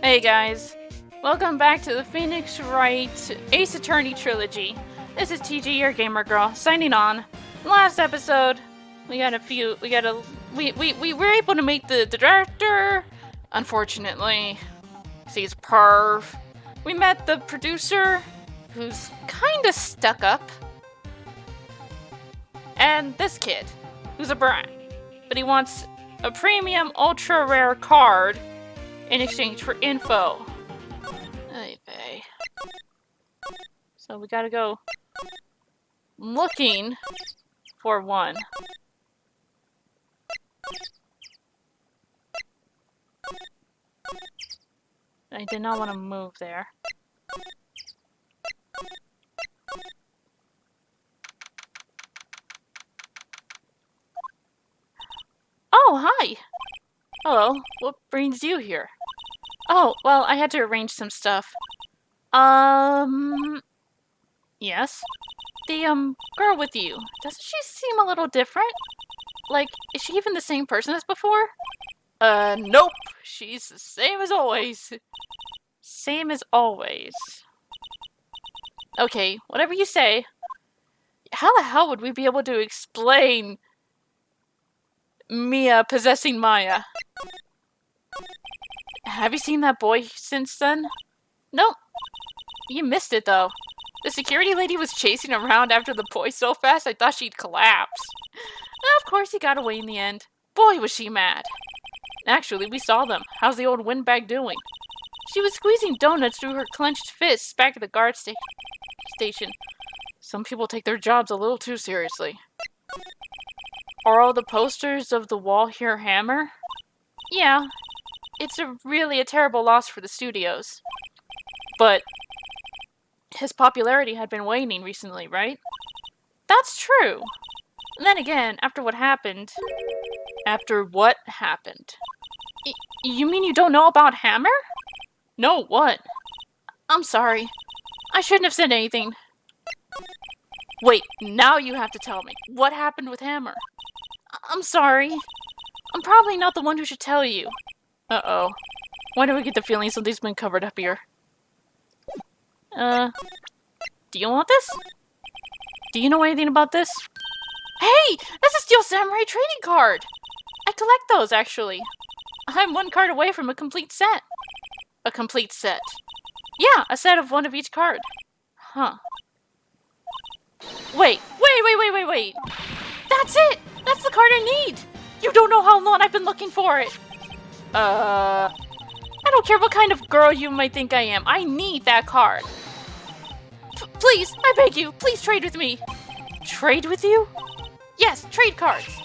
Hey guys, welcome back to the Phoenix Wright Ace Attorney Trilogy. This is TG, your gamer girl, signing on. Last episode, we were able to meet the director. Unfortunately, he's perv. We met the producer, who's kinda stuck up. And this kid, who's a brat. But he wants a premium ultra rare card in exchange for info. Okay. So we gotta go looking for one. I did not want to move there. Oh, hi! Hello, what brings you here? Oh, well, I had to arrange some stuff. Yes? The, girl with you, doesn't she seem a little different? Like, is she even the same person as before? Nope. She's the same as always. Same as always. Okay, whatever you say. How the hell would we be able to explain Mia possessing Maya? Have you seen that boy since then? Nope. You missed it, though. The security lady was chasing around after the boy so fast I thought she'd collapse. Of course he got away in the end. Boy, was she mad. Actually, we saw them. How's the old windbag doing? She was squeezing donuts through her clenched fists back at the guard station. Some people take their jobs a little too seriously. Are all the posters of the wall here Hammer? Yeah. It's really a terrible loss for the studios. But his popularity had been waning recently, right? That's true. And then again, after what happened... After what happened? You mean you don't know about Hammer? No, what? I'm sorry. I shouldn't have said anything. Wait, now you have to tell me. What happened with Hammer? I'm sorry. I'm probably not the one who should tell you. Uh-oh. Why do we get the feeling something's been covered up here? Do you want this? Do you know anything about this? Hey! That's a Steel Samurai trading card! I collect those, actually. I'm one card away from a complete set. A complete set? Yeah, a set of one of each card. Huh. Wait. That's it! That's the card I need! You don't know how long I've been looking for it! I don't care what kind of girl you might think I am. I need that card. Please, I beg you, please trade with me. Trade with you? Yes, trade cards.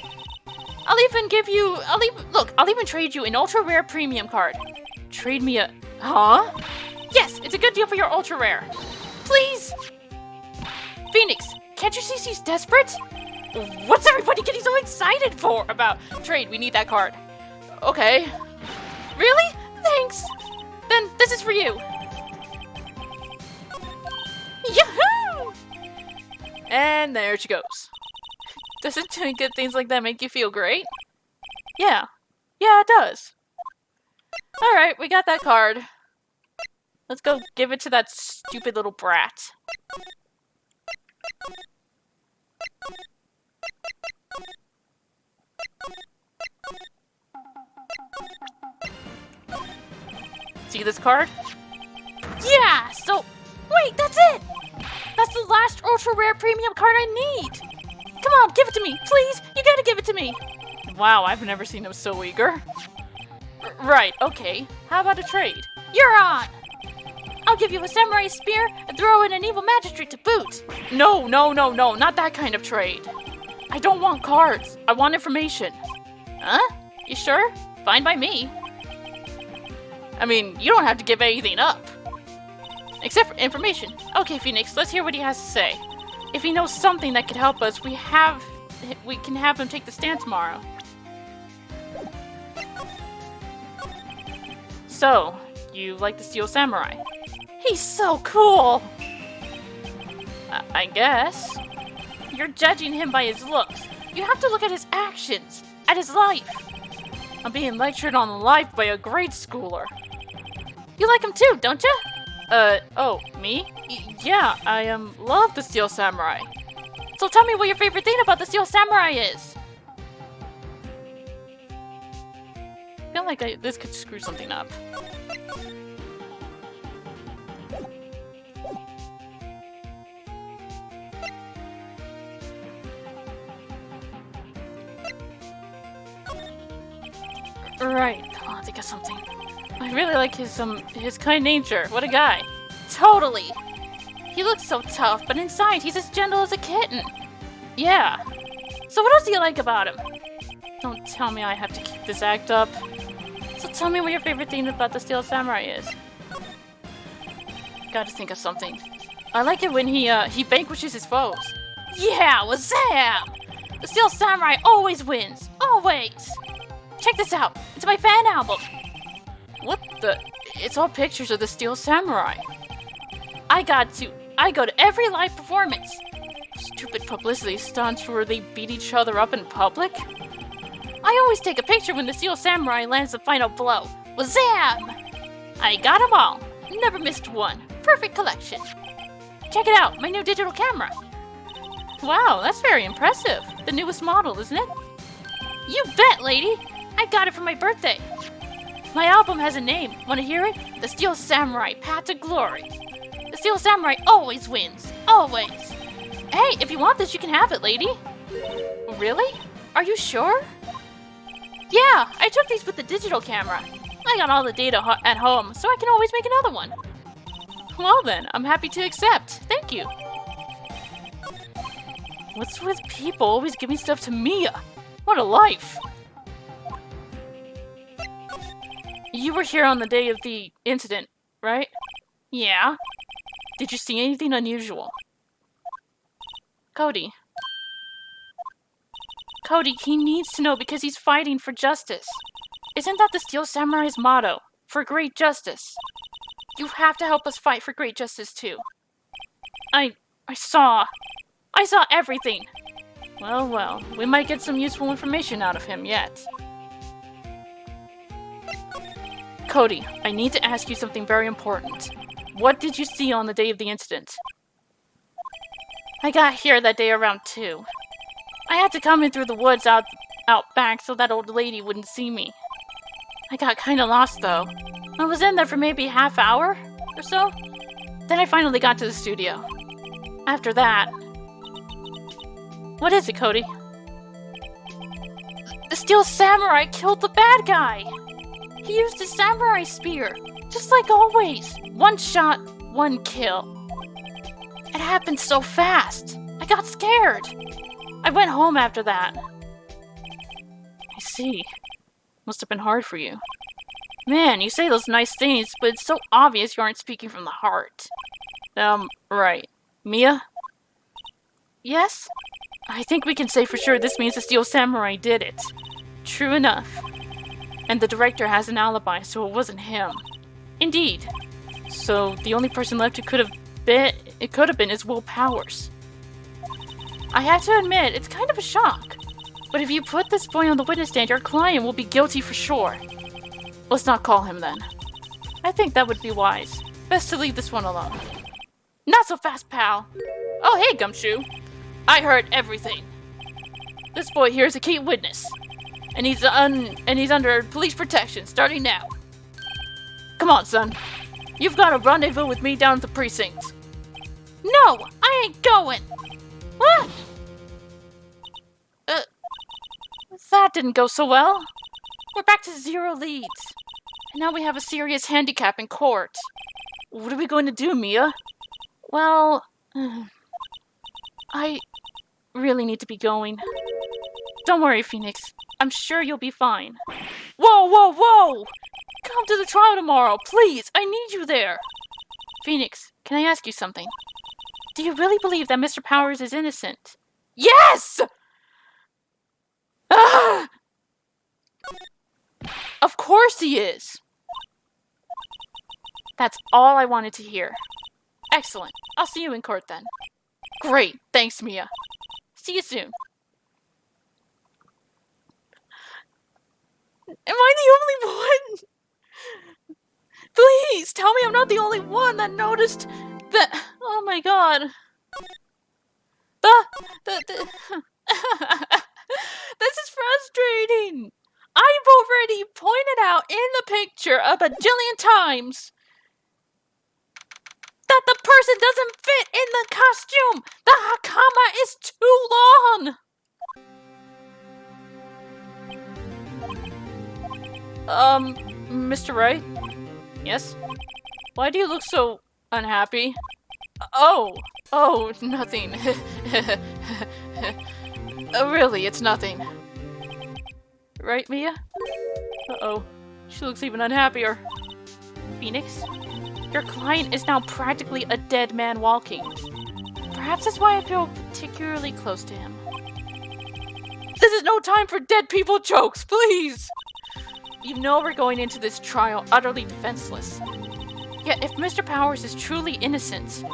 I'll even trade you an ultra rare premium card. Trade me a... Huh? Yes, it's a good deal for your ultra rare. Please! Phoenix, can't you see she's desperate? What's everybody getting so excited for about? Trade, we need that card. Okay. Really? Thanks. Then this is for you. Yahoo! And there she goes. Doesn't doing good things like that make you feel great? Yeah. Yeah, it does. Alright, we got that card. Let's go give it to that stupid little brat. See this card? Yeah! So, wait, that's it! That's the last ultra rare premium card I need! Come on, give it to me, please! You gotta give it to me! Wow, I've never seen him so eager. Right, okay. How about a trade? You're on! I'll give you a samurai spear and throw in an evil magistrate to boot! No, not that kind of trade. I don't want cards. I want information. Huh? You sure? Fine by me. I mean, you don't have to give anything up. Except for information. Okay, Phoenix, let's hear what he has to say. If he knows something that could help us, we can have him take the stand tomorrow. So, you like the Steel Samurai? He's so cool! I guess. You're judging him by his looks. You have to look at his actions, at his life. I'm being lectured on life by a grade schooler. You like him too, don't you? Oh, me? Yeah, I, love the Steel Samurai. So tell me what your favorite thing about the Steel Samurai is. I feel like this could screw something up. Right, oh, I think of something. I really like his kind nature. What a guy. Totally! He looks so tough, but inside he's as gentle as a kitten. Yeah. So what else do you like about him? Don't tell me I have to keep this act up. So tell me what your favorite thing about the Steel Samurai is. Gotta think of something. I like it when he vanquishes his foes. Yeah, wazam! The Steel Samurai always wins. Always! Check this out. It's my fan album. What the? It's all pictures of the Steel Samurai. I go to every live performance. Stupid publicity stunts where they beat each other up in public. I always take a picture when the Steel Samurai lands the final blow. Wazam! I got them all. Never missed one. Perfect collection. Check it out, my new digital camera. Wow, that's very impressive. The newest model, isn't it? You bet, lady. I got it for my birthday. My album has a name. Want to hear it? The Steel Samurai, Path to Glory. The Steel Samurai always wins. Always. Hey, if you want this, you can have it, lady. Really? Are you sure? Yeah, I took these with the digital camera. I got all the data at home, so I can always make another one. Well then, I'm happy to accept. Thank you. What's with people always giving stuff to Mia? What a life. You were here on the day of the incident, right? Yeah. Did you see anything unusual? Cody, he needs to know because he's fighting for justice. Isn't that the Steel Samurai's motto? For great justice. You have to help us fight for great justice too. I saw everything. Well, we might get some useful information out of him yet. Cody, I need to ask you something very important. What did you see on the day of the incident? I got here that day around 2. I had to come in through the woods out back so that old lady wouldn't see me. I got kinda lost though. I was in there for maybe half hour or so. Then I finally got to the studio. After that... What is it, Cody? The Steel Samurai killed the bad guy! He used his samurai spear, just like always. One shot, one kill. It happened so fast. I got scared. I went home after that. I see. Must have been hard for you. Man, you say those nice things, but it's so obvious you aren't speaking from the heart. Right. Mia? Yes? I think we can say for sure this means the Steel Samurai did it. True enough. And the director has an alibi, so it wasn't him. Indeed. So the only person left who could have been is Will Powers. I have to admit, it's kind of a shock. But if you put this boy on the witness stand, your client will be guilty for sure. Let's not call him then. I think that would be wise. Best to leave this one alone. Not so fast, pal. Oh, hey, Gumshoe. I heard everything. This boy here is a key witness. And he's under police protection starting now. Come on, son. You've got a rendezvous with me down at the precinct. No, I ain't going. What? That didn't go so well. We're back to 0 leads. And now we have a serious handicap in court. What are we going to do, Mia? Well, I really need to be going. Don't worry, Phoenix. I'm sure you'll be fine. Whoa! Come to the trial tomorrow, please! I need you there! Phoenix, can I ask you something? Do you really believe that Mr. Powers is innocent? Yes! Ah! Of course he is! That's all I wanted to hear. Excellent. I'll see you in court then. Great. Thanks, Mia. See you soon. Am I the only one? Please, tell me I'm not the only one that noticed that... Oh my god. This is frustrating. I've already pointed out in the picture a bajillion times that the person doesn't fit in the costume. The hakama is too long. Mr. Wright? Yes? Why do you look so unhappy? Oh, nothing. Really, it's nothing. Right, Mia? Uh-oh. She looks even unhappier. Phoenix? Your client is now practically a dead man walking. Perhaps that's why I feel particularly close to him. This is no time for dead people jokes, please! You know we're going into this trial utterly defenseless. Yet if Mr. Powers is truly innocent,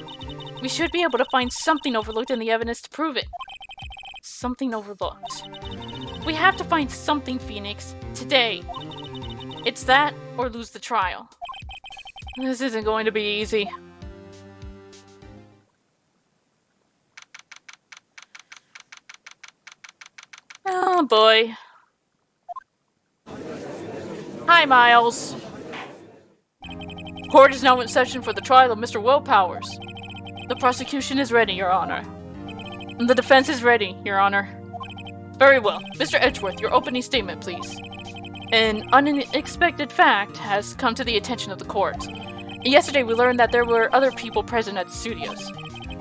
we should be able to find something overlooked in the evidence to prove it. Something overlooked. We have to find something, Phoenix, today. It's that or lose the trial. This isn't going to be easy. Oh boy. Hi, Miles. Court is now in session for the trial of Mr. Will Powers. The prosecution is ready, Your Honor. The defense is ready, Your Honor. Very well. Mr. Edgeworth, your opening statement, please. An unexpected fact has come to the attention of the court. Yesterday we learned that there were other people present at the studios.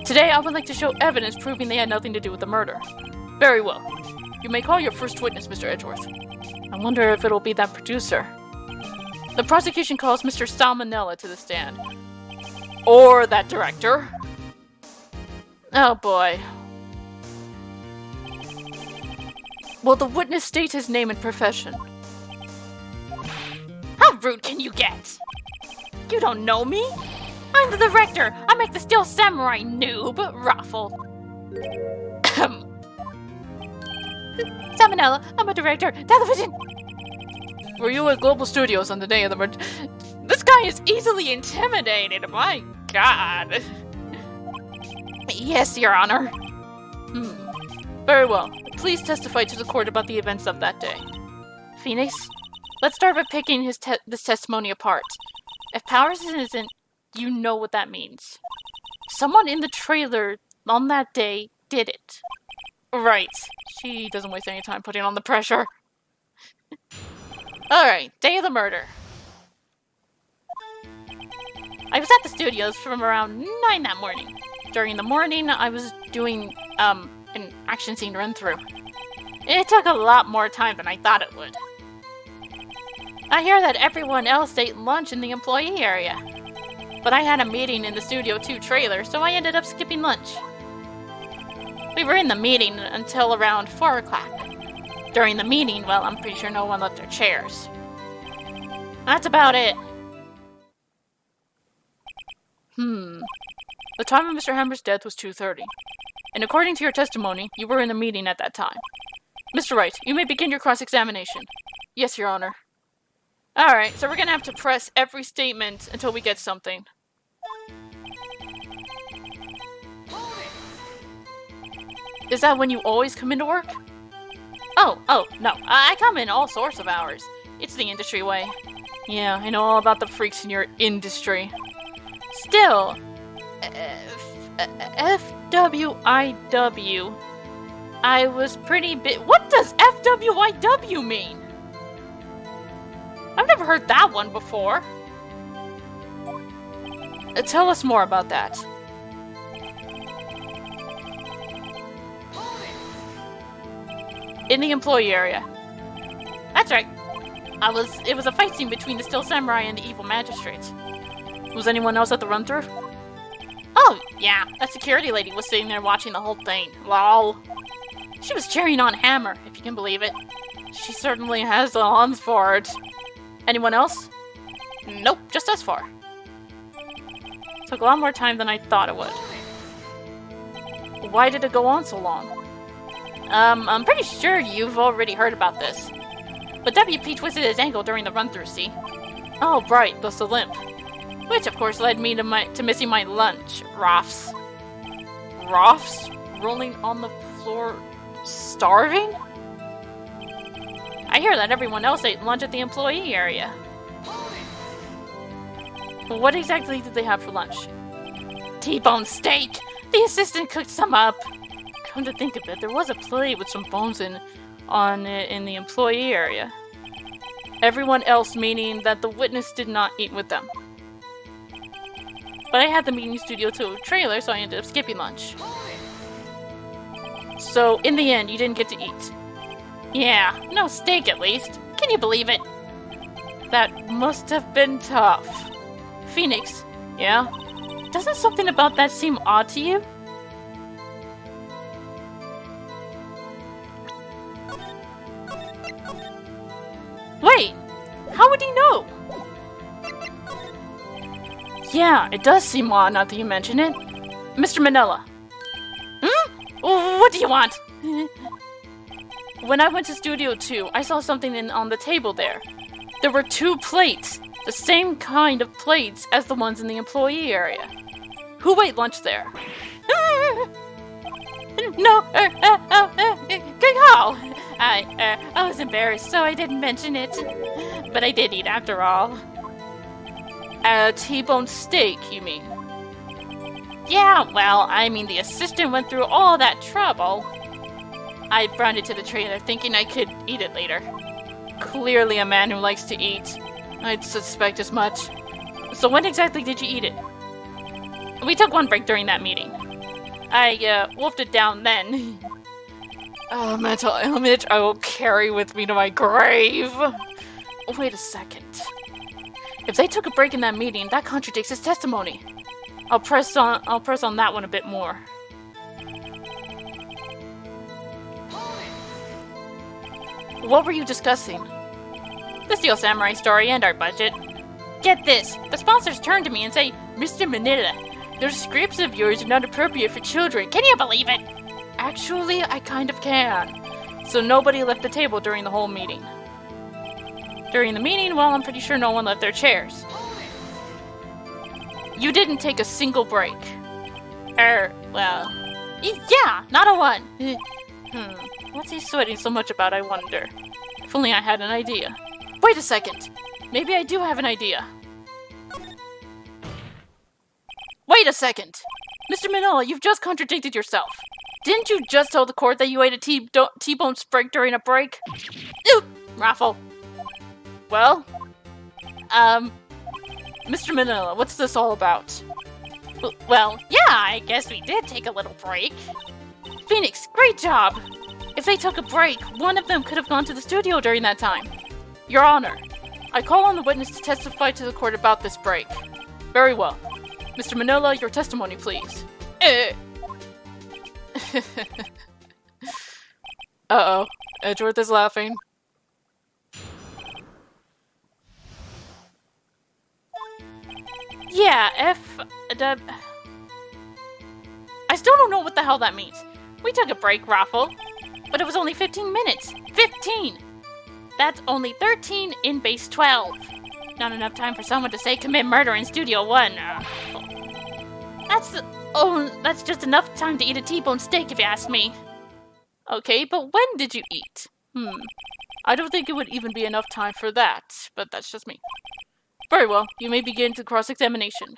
Today I would like to show evidence proving they had nothing to do with the murder. Very well. You may call your first witness, Mr. Edgeworth. I wonder if it'll be that producer. The prosecution calls Mr. Salmonella to the stand. Or that director. Oh boy. Will the witness state his name and profession? How rude can you get? You don't know me? I'm the director. I make the Steel Samurai, noob. Raffle. Salmonella, I'm a director. Television. Were you at Global Studios on the day of the murder? This guy is easily intimidated. My god. Yes, Your Honor. Very well. Please testify to the court about the events of that day. Phoenix, let's start by picking this testimony apart. If Powers is innocent, you know what that means. Someone in the trailer on that day did it. Right. She doesn't waste any time putting on the pressure. Alright, day of the murder. I was at the studios from around 9 that morning. During the morning, I was doing, an action scene run-through. It took a lot more time than I thought it would. I hear that everyone else ate lunch in the employee area. But I had a meeting in the Studio 2 trailer, so I ended up skipping lunch. We were in the meeting until around 4 o'clock. During the meeting, well, I'm pretty sure no one left their chairs. That's about it. The time of Mr. Hammer's death was 2:30. And according to your testimony, you were in the meeting at that time. Mr. Wright, you may begin your cross-examination. Yes, Your Honor. Alright, so we're gonna have to press every statement until we get something. Is that when you always come into work? Oh, no. I come in all sorts of hours. It's the industry way. Yeah, I know all about the freaks in your industry. Still, FWIW. I was pretty What does FWIW mean? I've never heard that one before. Tell us more about that. In the employee area. That's right. It was a fight scene between the Steel Samurai and the evil magistrates. Was anyone else at the run-through? Oh, yeah. That security lady was sitting there watching the whole thing. Lol. She was cheering on Hammer, if you can believe it. She certainly has the arms for it. Anyone else? Nope, just us four. Took a lot more time than I thought it would. Why did it go on so long? I'm pretty sure you've already heard about this. But WP twisted his ankle during the run-through, see? Oh, right, thus the limp. Which, of course, led me to missing my lunch. Roths. Roths? Rolling on the floor, starving? I hear that everyone else ate lunch at the employee area. Well, what exactly did they have for lunch? T-bone steak! The assistant cooked some up! Come to think of it, there was a plate with some bones in the employee area. Everyone else meaning that the witness did not eat with them. But I had the meeting studio to a trailer, so I ended up skipping lunch. So, in the end, you didn't get to eat. Yeah, no steak at least. Can you believe it? That must have been tough. Phoenix, yeah? Doesn't something about that seem odd to you? Wait, how would he know? Yeah, it does seem odd now that you mention it. Mr. Manila. What do you want? When I went to Studio 2, I saw something on the table there. There were 2 plates, the same kind of plates as the ones in the employee area. Who ate lunch there? No, good call. I was embarrassed, so I didn't mention it. But I did eat after all. A T-bone steak, you mean? Yeah, well, I mean the assistant went through all that trouble. I brought it to the trainer thinking I could eat it later. Clearly a man who likes to eat. I'd suspect as much. So when exactly did you eat it? We took one break during that meeting. I wolfed it down then. Oh, mental image I will carry with me to my grave. Wait a second. If they took a break in that meeting, that contradicts his testimony. I'll press on that one a bit more. What were you discussing? The Steel Samurai story and our budget. Get this, the sponsors turn to me and say, Mr. Manila, those scripts of yours are not appropriate for children. Can you believe it? Actually, I kind of can. So nobody left the table during the whole meeting. During the meeting, well, I'm pretty sure no one left their chairs. You didn't take a single break. Well, yeah, not a one. What's he sweating so much about, I wonder? If only I had an idea. Wait a second. Maybe I do have an idea. Wait a second. Mr. Manila, you've just contradicted yourself. Didn't you just tell the court that you ate a T-bone steak during a break? Oop! Raffle. Well, Mr. Manila, what's this all about? Well, yeah, I guess we did take a little break. Phoenix, great job! If they took a break, one of them could have gone to the studio during that time. Your Honor, I call on the witness to testify to the court about this break. Very well. Mr. Manila, your testimony, please. Uh-oh. Edgeworth is laughing. Yeah, I still don't know what the hell that means. We took a break, Raffle. But it was only 15 minutes. 15! That's only 13 in base 12. Not enough time for someone to say commit murder in Studio 1. That's just enough time to eat a T-bone steak if you ask me. Okay, but when did you eat? I don't think it would even be enough time for that, but that's just me. Very well, you may begin to cross-examination.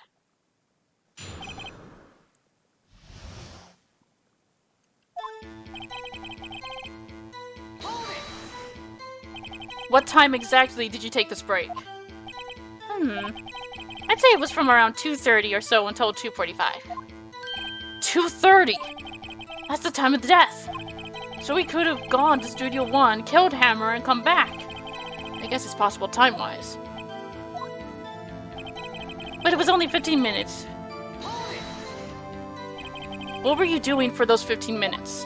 What time exactly did you take this break? I'd say it was from around 2:30 or so until 2:45. 2:30? That's the time of the death. So we could have gone to Studio 1, killed Hammer, and come back. I guess it's possible time-wise. But it was only 15 minutes. What were you doing for those 15 minutes?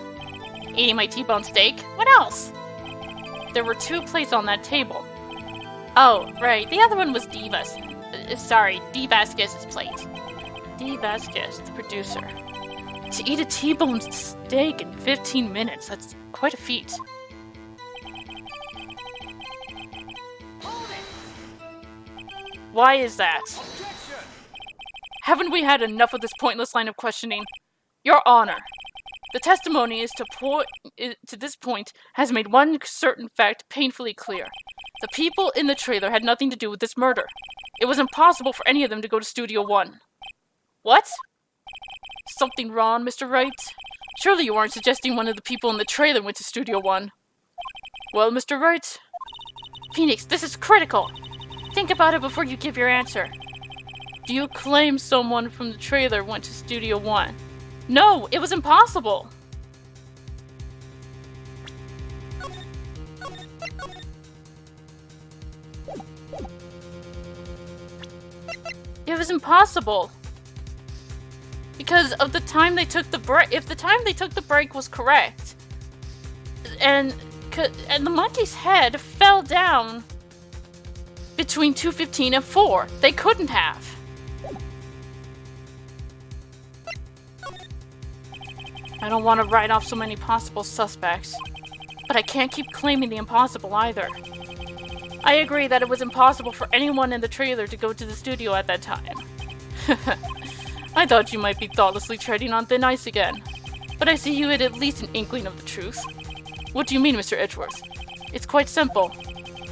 Eating my T-bone steak? What else? There were 2 plates on that table. Oh, right. The other one was Divas. D. Vasquez's plate. D. Vasquez, the producer. To eat a T-bone steak in 15 minutes, that's quite a feat. Why is that? Haven't we had enough of this pointless line of questioning? Your Honor, the testimony to this point has made one certain fact painfully clear. The people in the trailer had nothing to do with this murder. It was impossible for any of them to go to Studio 1. What? Something wrong, Mr. Wright? Surely you aren't suggesting one of the people in the trailer went to Studio 1. Well, Mr. Wright? Phoenix, this is critical. Think about it before you give your answer. Do you claim someone from the trailer went to Studio 1? No, it was impossible. It was impossible. Because of the time they took the break. If the time they took the break was correct, and the monkey's head fell down between 2:15 and 4, they couldn't have. I don't want to write off so many possible suspects, but I can't keep claiming the impossible either. I agree that it was impossible for anyone in the trailer to go to the studio at that time. I thought you might be thoughtlessly treading on thin ice again, but I see you had at least an inkling of the truth. What do you mean, Mr. Edgeworth? It's quite simple.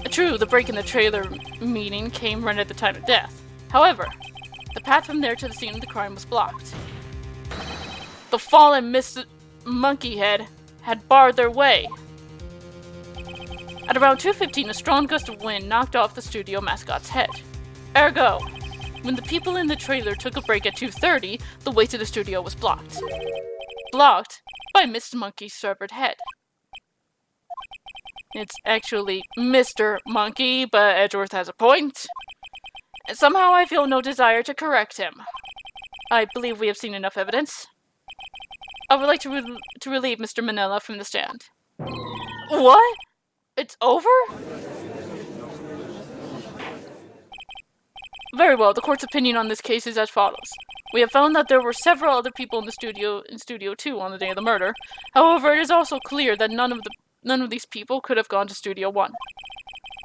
True, the break in the trailer meeting came right at the time of death. However, the path from there to the scene of the crime was blocked. The fallen Miss Monkey Head had barred their way. At around 2:15, a strong gust of wind knocked off the studio mascot's head. Ergo, when the people in the trailer took a break at 2:30, the way to the studio was blocked. Blocked by Miss Monkey's severed head. It's actually Mr. Monkey, but Edgeworth has a point. And somehow I feel no desire to correct him. I believe we have seen enough evidence. I would like to relieve Mr. Manila from the stand. What? It's over? Very well, the court's opinion on this case is as follows. We have found that there were several other people in Studio 2 on the day of the murder. However, it is also clear that none of these people could have gone to Studio 1.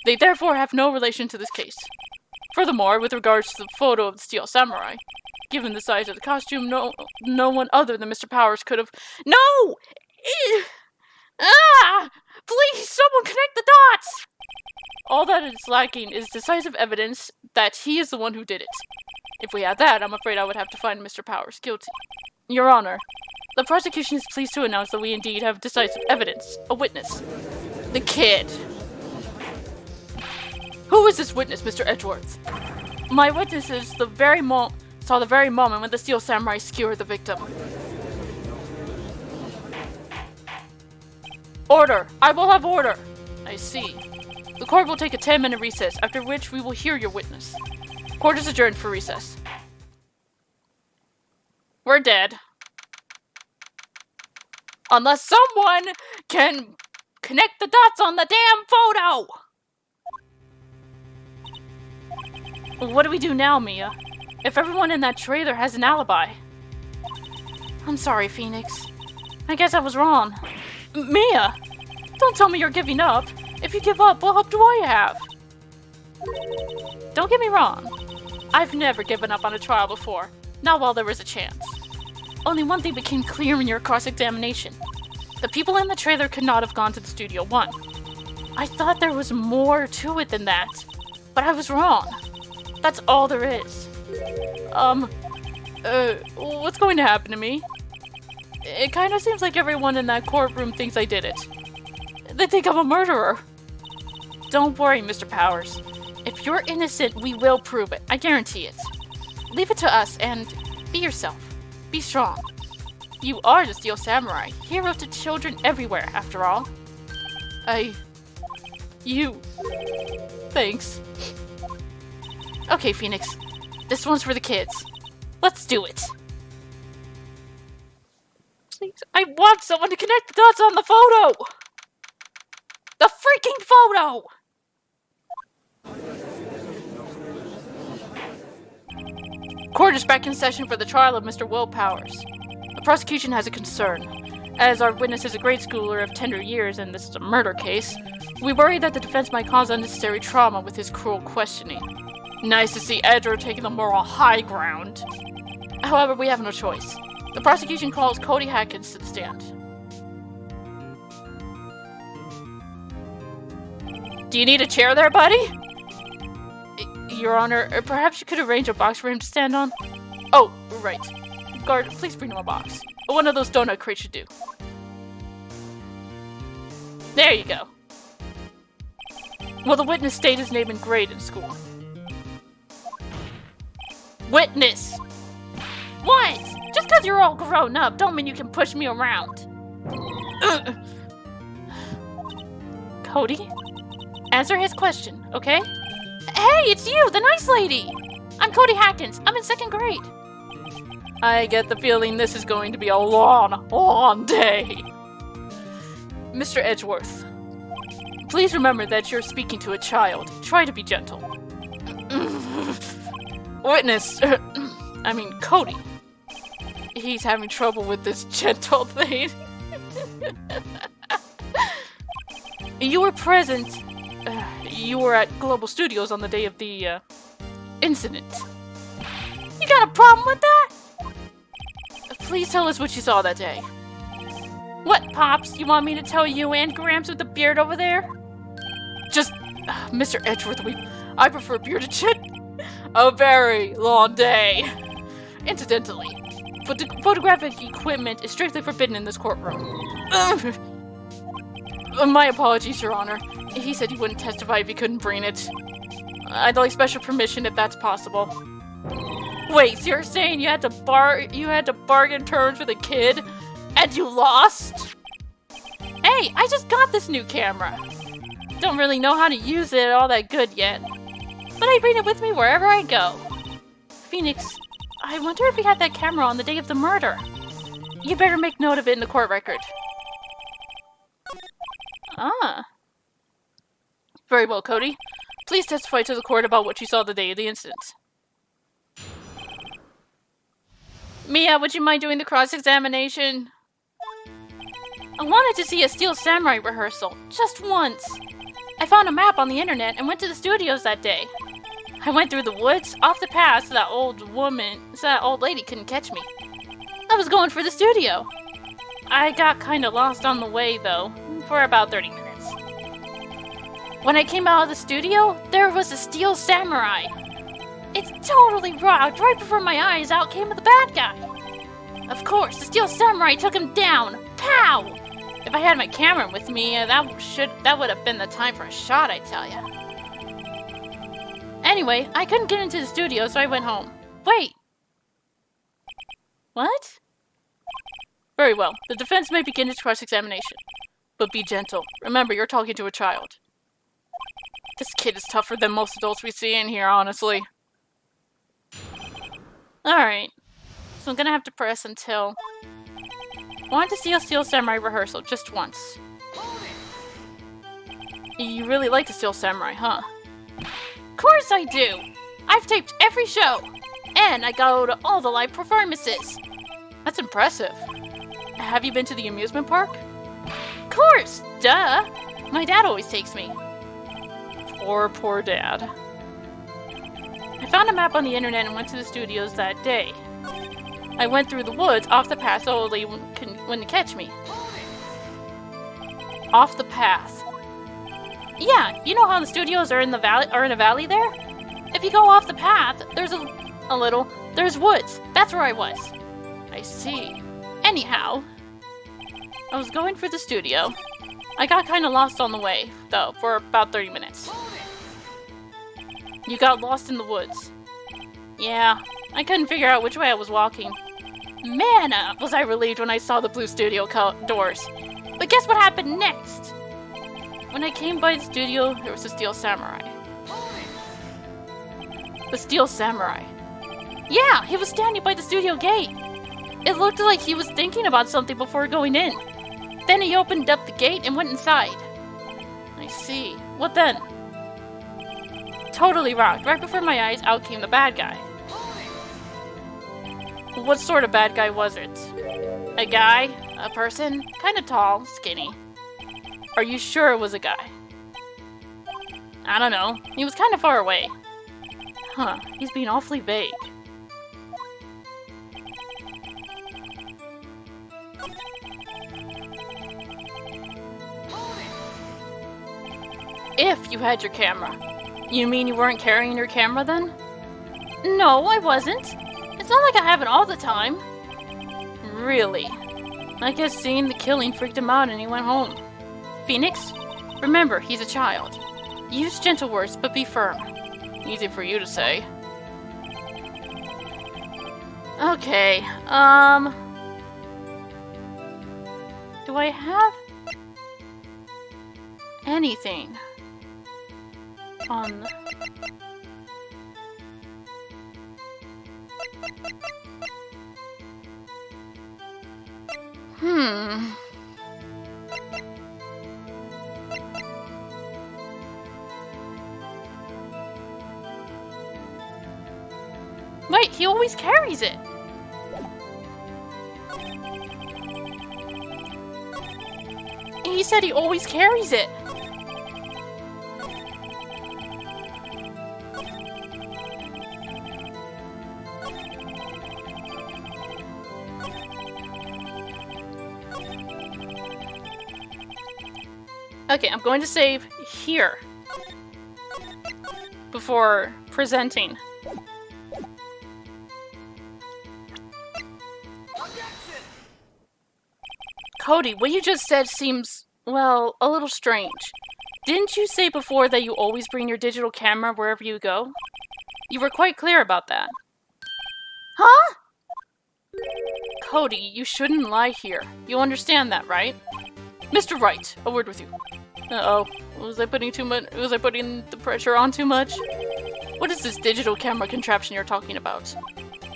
They therefore have no relation to this case. Furthermore, with regards to the photo of the Steel Samurai, given the size of the costume, no one other than Mr. Powers could have— No! Please, someone connect the dots! All that is lacking is decisive evidence that he is the one who did it. If we had that, I'm afraid I would have to find Mr. Powers guilty. Your Honor, the prosecution is pleased to announce that we indeed have decisive evidence. A witness. The kid. Who is this witness, Mr. Edgeworth? My witness is saw the very moment when the Steel Samurai skewered the victim. Order! I will have order! I see. The court will take a 10-minute recess, after which we will hear your witness. Court is adjourned for recess. We're dead. Unless someone can connect the dots on the damn photo! What do we do now, Mia? If everyone in that trailer has an alibi. I'm sorry, Phoenix. I guess I was wrong. Mia! Don't tell me you're giving up. If you give up, what hope do I have? Don't get me wrong. I've never given up on a trial before. Not while there was a chance. Only one thing became clear in your cross-examination. The people in the trailer could not have gone to the Studio 1. I thought there was more to it than that. But I was wrong. That's all there is. What's going to happen to me? It kind of seems like everyone in that courtroom thinks I did it. They think I'm a murderer. Don't worry, Mr. Powers. If you're innocent, we will prove it. I guarantee it. Leave it to us and be yourself. Be strong. You are the Steel Samurai, hero to children everywhere, after all. Thanks. Okay, Phoenix. This one's for the kids. Let's do it. Please, I want someone to connect the dots on the photo! The freaking photo! Court is back in session for the trial of Mr. Will Powers. The prosecution has a concern. As our witness is a grade schooler of tender years and this is a murder case, we worry that the defense might cause unnecessary trauma with his cruel questioning. Nice to see Edward taking the moral high ground. However, we have no choice. The prosecution calls Cody Hatkins to the stand. Do you need a chair there, buddy? Your Honor, perhaps you could arrange a box for him to stand on? Oh, right. Guard, please bring him a box. One of those donut crates should do. There you go. Will the witness state his name and grade in school? Witness! What? Just because you're all grown up don't mean you can push me around. Cody? Answer his question, okay? Hey, it's you, the nice lady! I'm Cody Hatkins. I'm in 2nd grade. I get the feeling this is going to be a long, long day. Mr. Edgeworth, please remember that you're speaking to a child. Try to be gentle. Witness, Cody. He's having trouble with this gentle thing. You were present. You were at Global Studios on the day of the incident. You got a problem with that? Please tell us what you saw that day. What, Pops? You want me to tell you and Gramps with the beard over there? Just, Mr. Edgeworth, I prefer bearded shit. A very long day. Incidentally, photographic equipment is strictly forbidden in this courtroom. My apologies, Your Honor. He said he wouldn't testify if he couldn't bring it. I'd like special permission if that's possible. Wait, so you're saying you had to bargain terms with a kid, and you lost? Hey, I just got this new camera. Don't really know how to use it all that good yet, but I bring it with me wherever I go. Phoenix, I wonder if he had that camera on the day of the murder. You better make note of it in the court record. Ah. Very well, Cody. Please testify to the court about what you saw the day of the incident. Mia, would you mind doing the cross-examination? I wanted to see a Steel Samurai rehearsal, just once. I found a map on the internet and went to the studios that day. I went through the woods, off the path, so that old lady couldn't catch me. I was going for the studio. I got kinda lost on the way, though, for about 30 minutes. When I came out of the studio, there was a Steel Samurai. It's totally rocked. Right before my eyes, out came the bad guy. Of course, the Steel Samurai took him down. Pow! If I had my camera with me, that would have been the time for a shot, I tell ya. Anyway, I couldn't get into the studio, so I went home. Wait. What? Very well. The defense may begin its cross-examination. But be gentle. Remember, you're talking to a child. This kid is tougher than most adults we see in here, honestly. Alright. So I'm gonna have to press until... I wanted to see a Steel Samurai rehearsal just once. You really like the Steel Samurai, huh? Of course I do! I've taped every show! And I go to all the live performances! That's impressive. Have you been to the amusement park? Of course! Duh! My dad always takes me. Poor dad. I found a map on the internet and went to the studios that day. I went through the woods off the path so they wouldn't catch me. Off the path. Yeah, you know how the studios are in the valley, in a valley there? If you go off the path, there's there's woods. That's where I was. I see. Anyhow, I was going for the studio. I got kind of lost on the way, though, for about 30 minutes. You got lost in the woods. Yeah, I couldn't figure out which way I was walking. Man, was I relieved when I saw the blue studio doors. But guess what happened next? When I came by the studio, there was a Steel Samurai. The Steel Samurai. Yeah, he was standing by the studio gate. It looked like he was thinking about something before going in. Then he opened up the gate and went inside. I see. What then? Totally rocked. Right before my eyes, out came the bad guy. What sort of bad guy was it? A guy? A person? Kinda tall, skinny. Are you sure it was a guy? I don't know. He was kinda far away. Huh, he's being awfully vague. If you had your camera. You mean you weren't carrying your camera then? No, I wasn't. It's not like I have it all the time. Really? I guess seeing the killing freaked him out and he went home. Phoenix, remember, he's a child. Use gentle words, but be firm. Easy for you to say. Okay, do I have anything on... Wait, he always carries it! He said he always carries it! Okay, I'm going to save here before presenting. Cody, what you just said seems, well, a little strange. Didn't you say before that you always bring your digital camera wherever you go? You were quite clear about that. Huh? Cody, you shouldn't lie here. You understand that, right? Mr. Wright, a word with you. Uh-oh. Was I putting the pressure on too much? What is this digital camera contraption you're talking about?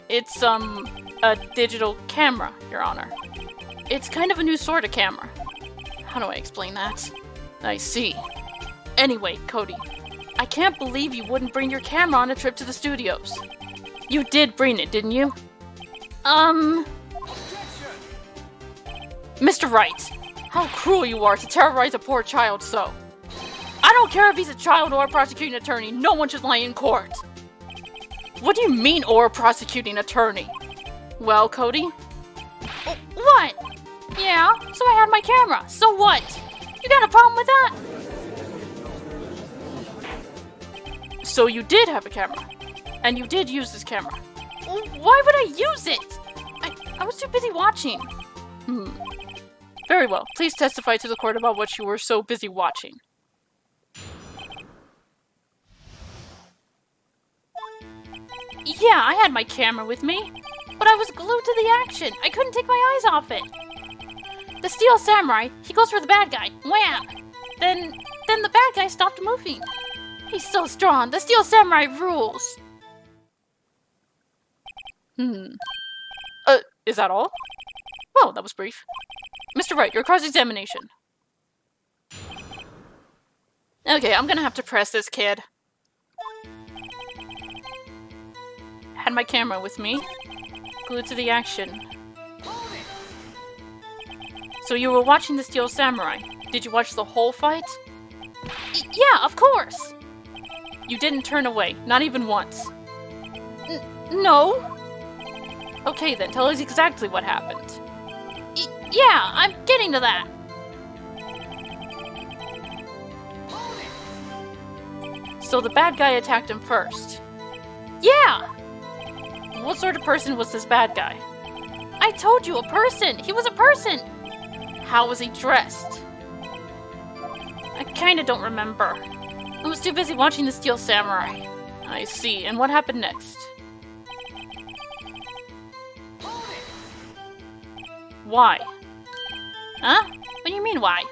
It's, a digital camera, Your Honor. It's kind of a new sort of camera. How do I explain that? I see. Anyway, Cody, I can't believe you wouldn't bring your camera on a trip to the studios. You did bring it, didn't you? Mr. Wright, how cruel you are to terrorize a poor child so. I don't care if he's a child or a prosecuting attorney, no one should lie in court. What do you mean, or a prosecuting attorney? Well, Cody? What? Yeah, so I had my camera, so what? You got a problem with that? So you did have a camera, and you did use this camera. Why would I use it? I was too busy watching. Very well. Please testify to the court about what you were so busy watching. Yeah, I had my camera with me, but I was glued to the action. I couldn't take my eyes off it. The Steel Samurai, he goes for the bad guy. Wham! Then the bad guy stopped moving. He's so strong. The Steel Samurai rules. Is that all? Well, that was brief. Mr. Wright, your cross-examination. Okay, I'm gonna have to press this kid. Had my camera with me. Glued to the action. So you were watching the Steel Samurai. Did you watch the whole fight? Yeah, of course! You didn't turn away, not even once. No. Okay then, tell us exactly what happened. Yeah, I'm getting to that. So the bad guy attacked him first. Yeah! What sort of person was this bad guy? I told you, a person! He was a person! How was he dressed? I kinda don't remember. I was too busy watching the Steel Samurai. I see, and what happened next? Why? Huh? What do you mean, why?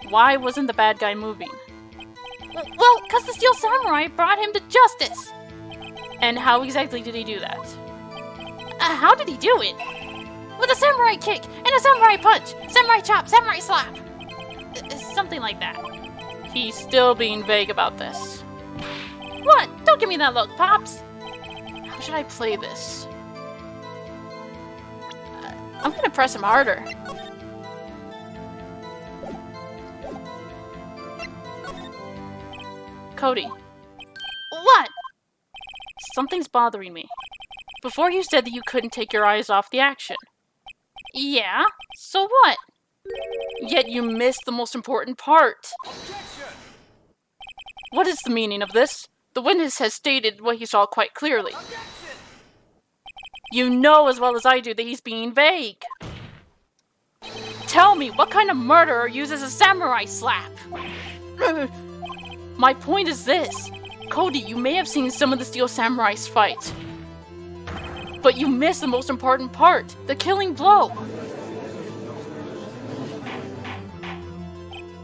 Why wasn't the bad guy moving? Well, because the Steel Samurai brought him to justice! And how exactly did he do that? How did he do it? With a samurai kick, and a samurai punch, samurai chop, samurai slap! Something like that. He's still being vague about this. What? Don't give me that look, Pops! How should I play this? I'm gonna press him harder. Cody. What? something's bothering me. Before you said that you couldn't take your eyes off the action. Yeah? So what? Yet you missed the most important part. Objection! What is the meaning of this? The witness has stated what he saw quite clearly. Objection! You know as well as I do that he's being vague. Tell me, what kind of murderer uses a samurai slap? My point is this. Cody, you may have seen some of the Steel Samurais fight. But you missed the most important part, the killing blow.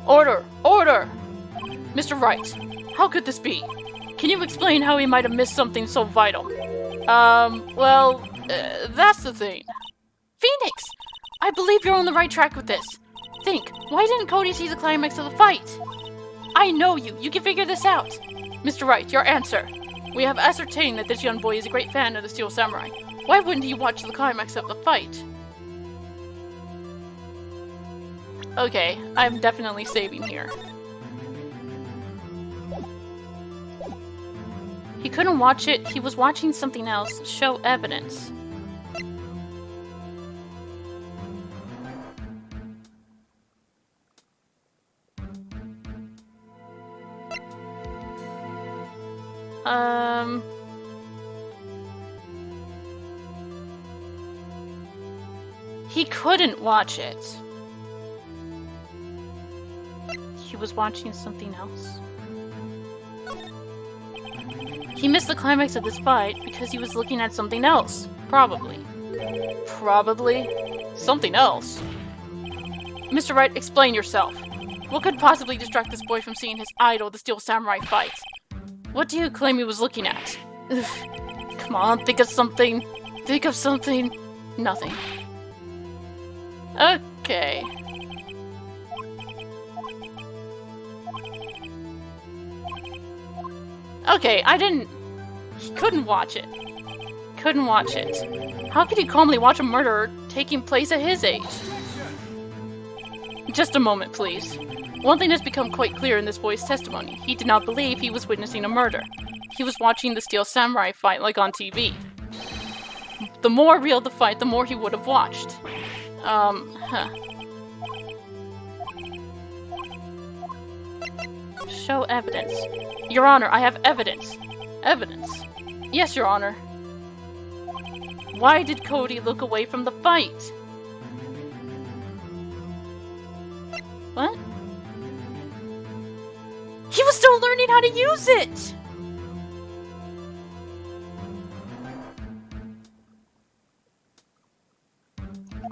Order! Order! Mr. Wright, how could this be? Can you explain how he might have missed something so vital? That's the thing. Phoenix! I believe you're on the right track with this. Think, why didn't Cody see the climax of the fight? I know you. You can figure this out. Mr. Wright, your answer. We have ascertained that this young boy is a great fan of the Steel Samurai. Why wouldn't he watch the climax of the fight? Okay, I'm definitely saving here. He couldn't watch it. He was watching something else. Show evidence. He couldn't watch it. He was watching something else. He missed the climax of this fight because he was looking at something else. Probably. Probably? Something else? Mr. Wright, explain yourself. What could possibly distract this boy from seeing his idol, the Steel Samurai, fight? What do you claim he was looking at? Ugh. Come on, think of something. Think of something. Nothing. Okay. Okay, he couldn't watch it. Couldn't watch it. How could he calmly watch a murder taking place at his age? Just a moment, please. One thing has become quite clear in this boy's testimony. He did not believe he was witnessing a murder. He was watching the Steel Samurai fight like on TV. The more real the fight, the more he would have watched. Show evidence. Your Honor, I have evidence. Evidence? Yes, Your Honor. Why did Cody look away from the fight? What? He was still learning how to use it!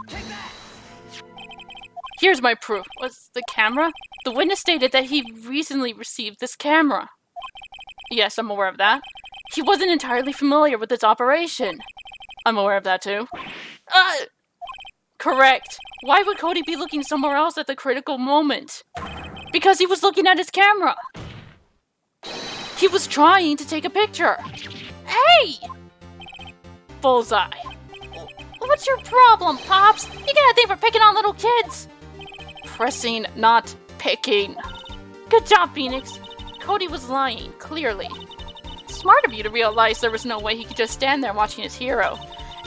Take that! Here's my proof. What's the camera? The witness stated that he recently received this camera. Yes, I'm aware of that. He wasn't entirely familiar with its operation. I'm aware of that too. Correct. Why would Cody be looking somewhere else at the critical moment? Because he was looking at his camera. He was trying to take a picture. Hey! Bullseye. What's your problem, Pops? You got a thing for picking on little kids. Pressing, not picking. Good job, Phoenix. Cody was lying, clearly. Smart of you to realize there was no way he could just stand there watching his hero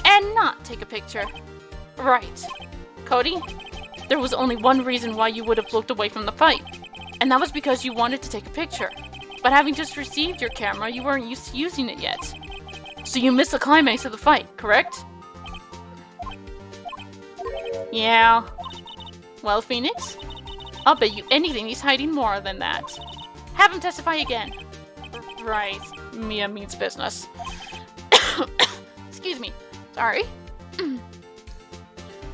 and not take a picture. Right. Cody, there was only one reason why you would have looked away from the fight, and that was because you wanted to take a picture. But having just received your camera, you weren't used to using it yet. So you missed the climax of the fight, correct? Yeah. Well, Phoenix, I'll bet you anything he's hiding more than that. Have him testify again. Right. Mia means business. Excuse me. Sorry.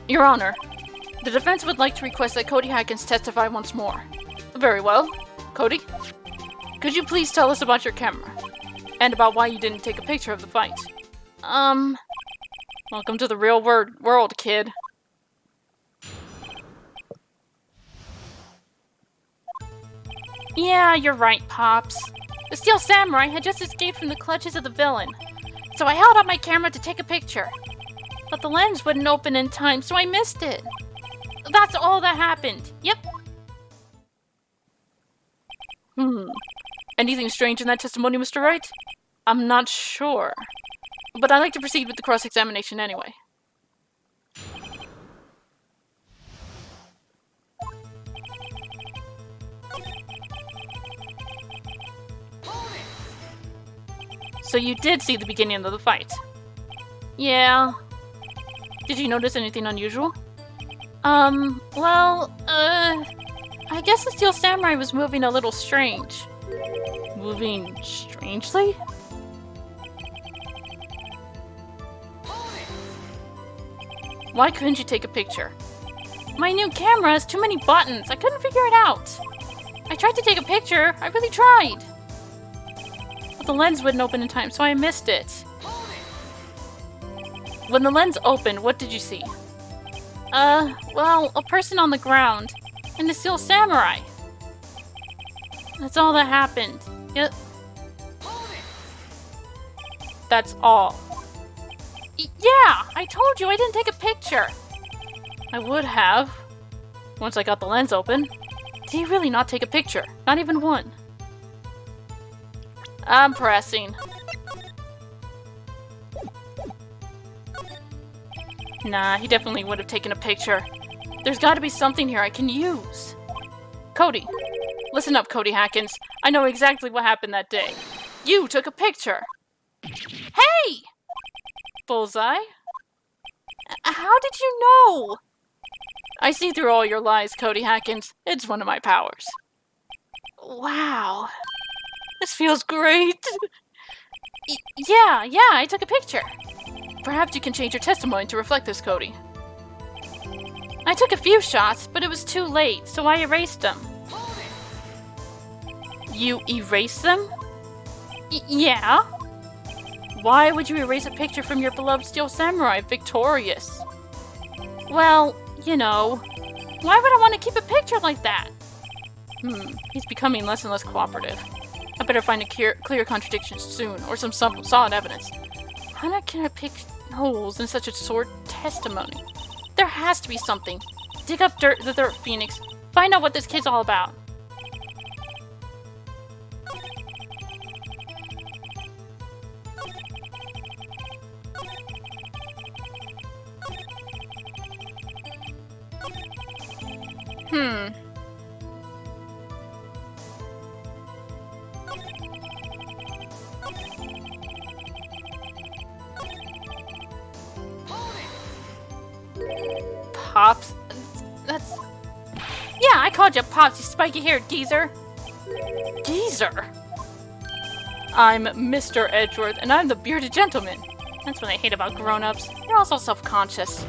Your Honor, the defense would like to request that Cody Hatkins testify once more. Very well. Cody, could you please tell us about your camera? And about why you didn't take a picture of the fight? Welcome to the real world, kid. Yeah, you're right, Pops. The Steel Samurai had just escaped from the clutches of the villain. So I held out my camera to take a picture. But the lens wouldn't open in time, so I missed it. That's all that happened. Yep. Anything strange in that testimony, Mr. Wright? I'm not sure. But I'd like to proceed with the cross-examination anyway. So you did see the beginning of the fight? Yeah. Did you notice anything unusual? I guess the Steel Samurai was moving a little strange. Moving strangely? Why couldn't you take a picture? My new camera has too many buttons. I couldn't figure it out. I tried to take a picture. I really tried. But the lens wouldn't open in time, so I missed it. When the lens opened, what did you see? Well, a person on the ground. And the Steel Samurai. That's all that happened. Yep. That's all. Yeah, I told you I didn't take a picture. I would have. Once I got the lens open. Did he really not take a picture? Not even one. I'm pressing. Nah, he definitely would have taken a picture. There's gotta be something here I can use. Cody. Listen up, Cody Hackins. I know exactly what happened that day. You took a picture. Hey! Bullseye? How did you know? I see through all your lies, Cody Hackins. It's one of my powers. Wow. This feels great. Yeah, I took a picture. Perhaps you can change your testimony to reflect this, Cody. I took a few shots, but it was too late, so I erased them. You erased them? Yeah. Why would you erase a picture from your beloved Steel Samurai victorious? Well, you know, why would I want to keep a picture like that? He's becoming less and less cooperative. I better find a clear contradiction soon, or some solid evidence. How can I pick holes in such a short testimony? There has to be something. Dig up the dirt, Phoenix. Find out what this kid's all about. Pops? That's... Yeah, I called you Pops, you spiky-haired geezer. Geezer? I'm Mr. Edgeworth, and I'm the bearded gentleman. That's what I hate about grown-ups. They're also self-conscious.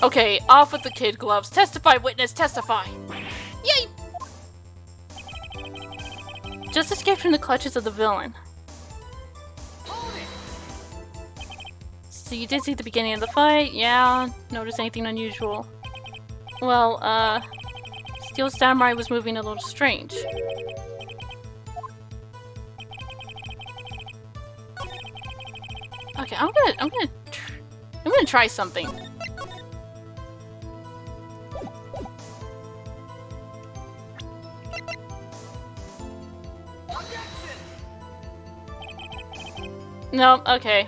Okay, off with the kid gloves. Testify, witness, testify. Yay! Just escaped from the clutches of the villain. So you did see the beginning of the fight, yeah. Notice anything unusual? Well, Steel Samurai was moving a little strange. Okay, I'm gonna try something. No, okay.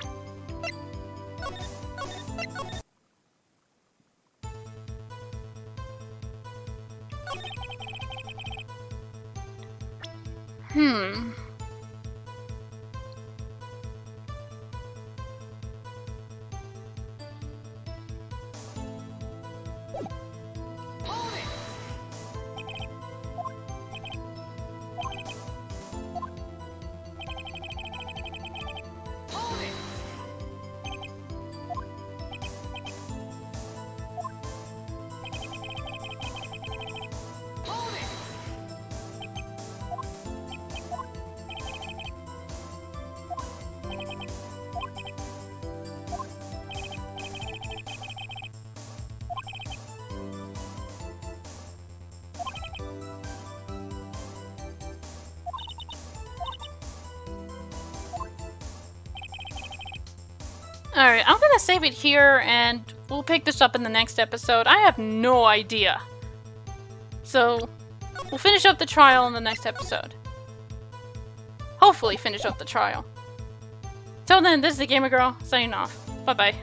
Alright, I'm gonna save it here and we'll pick this up in the next episode. I have no idea. So, we'll finish up the trial in the next episode. hopefully finish up the trial. Till then, this is the Gamer Girl, signing off. Bye-bye.